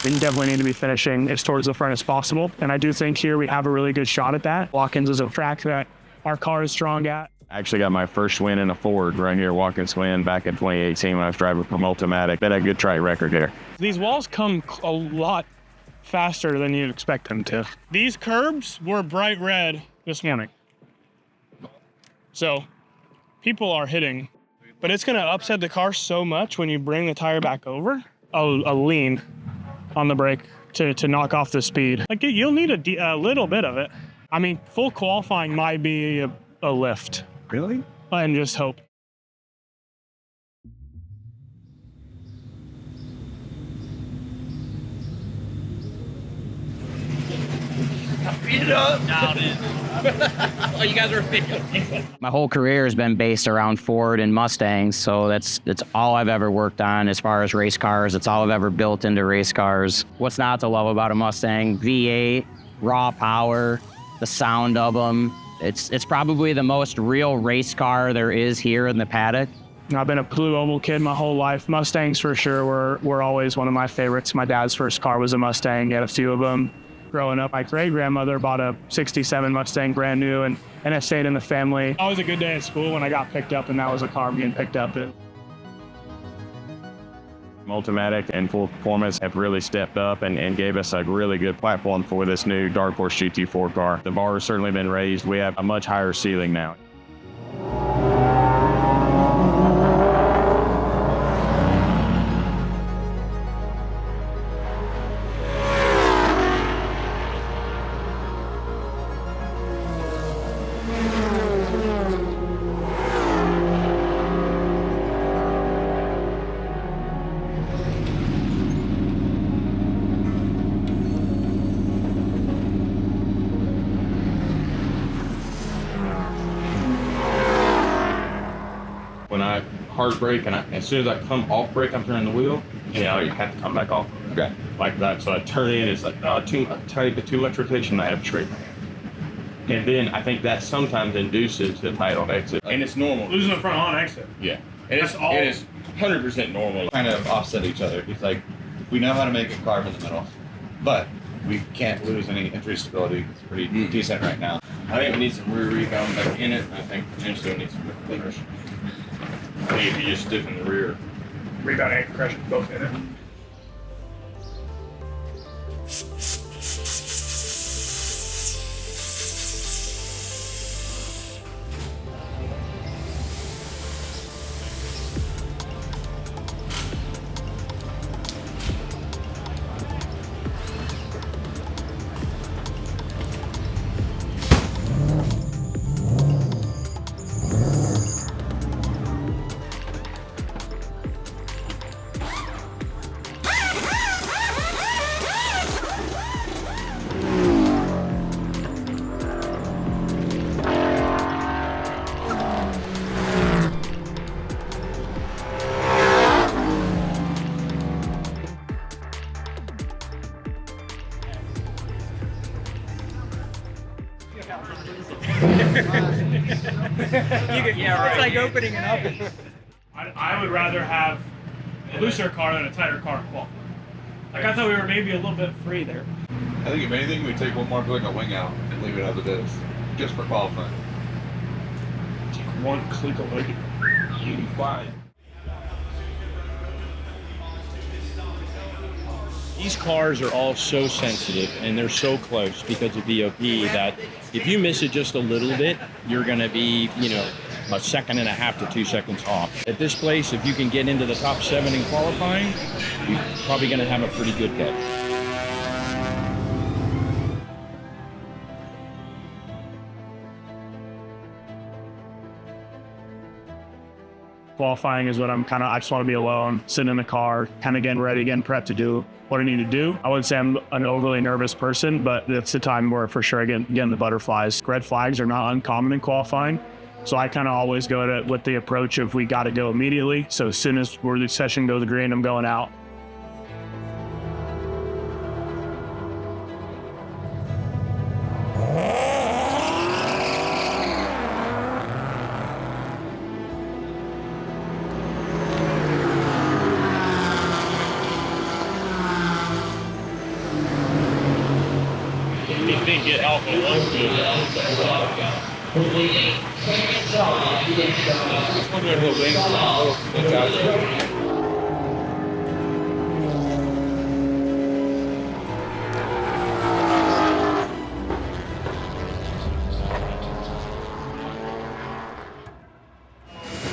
We definitely need to be finishing as towards the front as possible. And I do think here we have a really good shot at that. Watkins is a track that our car is strong at. I actually got my first win in a Ford right here, Watkins Glen, back in 2018 when I was driving for Multimatic. Been a good track record here. These walls come a lot faster than you'd expect them to. These curbs were bright red this morning. So people are hitting, but it's gonna upset the car so much when you bring the tire back over. A lean on the brake to knock off the speed. Like you'll need a little bit of it. I mean, full qualifying might be a lift. Really? And just hope. Beat it up. Now it is. Oh, you guys are video. My whole career has been based around Ford and Mustangs, so that's all I've ever worked on as far as race cars. It's all I've ever built into race cars. What's not to love about a Mustang? V8, raw power, the sound of them. It's probably the most real race car there is here in the paddock. I've been a Blue Oval kid my whole life. Mustangs for sure were always one of my favorites. My dad's first car was a Mustang. He had a few of them. Growing up, my great-grandmother bought a 67 Mustang brand new, and it stayed in the family. Always a good day at school when I got picked up, and that was a car being picked up. Multimatic and Full Performance have really stepped up and gave us a really good platform for this new Dark Horse GT4 car. The bar has certainly been raised. We have a much higher ceiling now. When I hard brake and as soon as I come off brake, I'm turning the wheel. Yeah, you have to come back off. Okay. Like that. So I turn in, it's like too much rotation. I have to straight. And then I think that sometimes induces the tight on exit. And it's normal. Losing the front on exit. Yeah. And it is 100% normal. Kind of offset each other. He's like, we know how to make a carve in the middle, but we can't lose any entry stability. It's pretty decent right now. I think we need some rear rebound back in it. I think potentially we need some rear flippers. I think if you just stiffen the rear. Rebound and compression both in it. It's like opening an oven. I would rather have a looser car than a tighter car. Well, like I thought we were maybe a little bit free there. I think if anything, we take one more like a wing out and leave it as it is, just for qualifying. Take one click away. 85. These cars are all so sensitive and they're so close because of VOP that if you miss it just a little bit, you're going to be, a second and a half to 2 seconds off. At this place, if you can get into the top 7 in qualifying, you're probably going to have a pretty good day. Qualifying is what I just want to be alone, sitting in the car, kind of getting ready, getting prepped to do what I need to do. I wouldn't say I'm an overly nervous person, but it's the time where for sure I get the butterflies. Red flags are not uncommon in qualifying. So I kind of always go with the approach of we got to go immediately. So as soon as the session goes green, I'm going out. didn't get alpha one.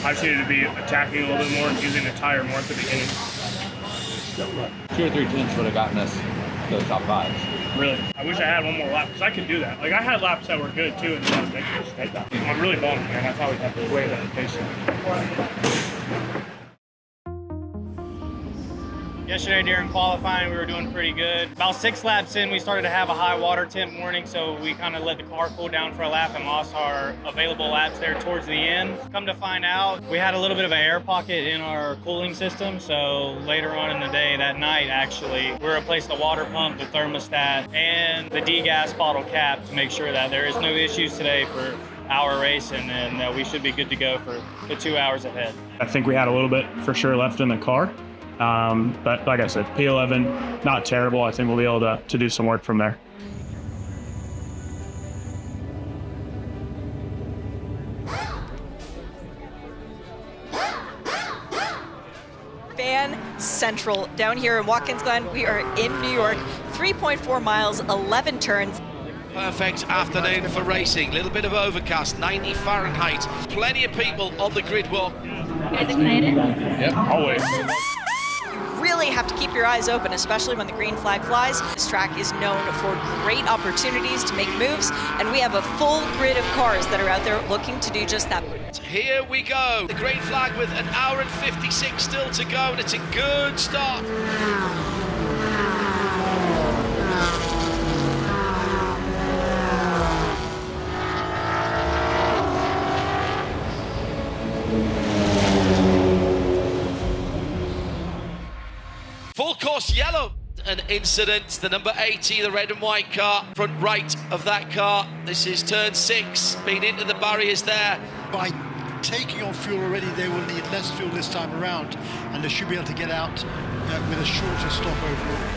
I just needed to be attacking a little bit more, using the tire more at the beginning. 2 or 3 tenths would have gotten us to the top 5. Really. I wish I had one more lap, because I could do that. Like, I had laps that were good, too, and then I was making a mistake. I'm really bummed, man. I thought we'd have to way better pace. Yesterday during qualifying, we were doing pretty good. About 6 laps in, we started to have a high water temp warning, so we kind of let the car cool down for a lap and lost our available laps there towards the end. Come to find out, we had a little bit of an air pocket in our cooling system, so later on in the day, that night actually, we replaced the water pump, the thermostat, and the degas bottle cap to make sure that there is no issues today for our race, and then we should be good to go for the 2 hours ahead. I think we had a little bit, for sure, left in the car. But like I said, P11, not terrible. I think we'll be able to do some work from there. Fan Central down here in Watkins Glen. We are in New York, 3.4 miles, 11 turns. Perfect afternoon for racing. Little bit of overcast, 90 Fahrenheit. Plenty of people on the grid walk. You guys excited? Yep, always. Really have to keep your eyes open, especially when the green flag flies. This track is known for great opportunities to make moves, and we have a full grid of cars that are out there looking to do just that. Here we go. The green flag with an hour and 56 still to go, and it's a good start. Full course yellow, an incident, the number 80, the red and white car, front right of that car. This is turn 6, been into the barriers there. By taking on fuel already, they will need less fuel this time around, and they should be able to get out with a shorter stop overall.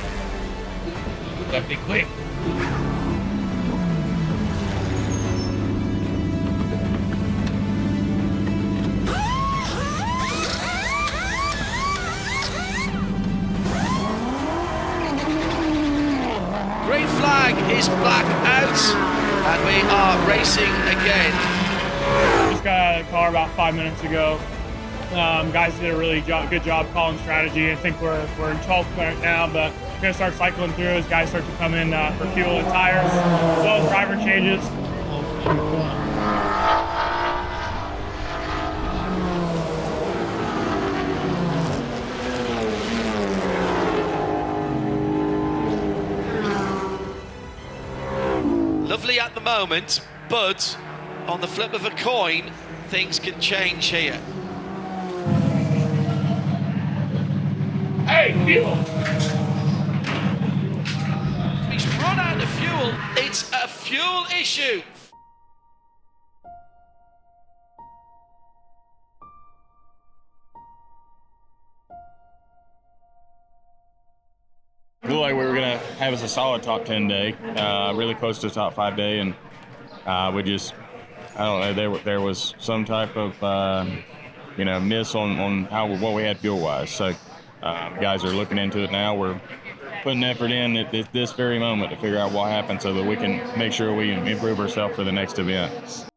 That'd be quick. Green flag is black out, and we are racing again. Just got out of the car about 5 minutes ago. Guys did a really good job calling strategy. I think we're in 12th right now, but we're gonna start cycling through as guys start to come in for fuel and tires, as well as driver changes. Lovely at the moment, but on the flip of a coin, things can change here. Hey, fuel! He's run out of fuel. It's a fuel issue. Looked like we were going to have us a solid top 10 day, really close to the top 5 day, and we just, I don't know, there was some type of, miss on what we had fuel-wise. So guys are looking into it now. We're putting effort in at this very moment to figure out what happened so that we can make sure we improve ourselves for the next event.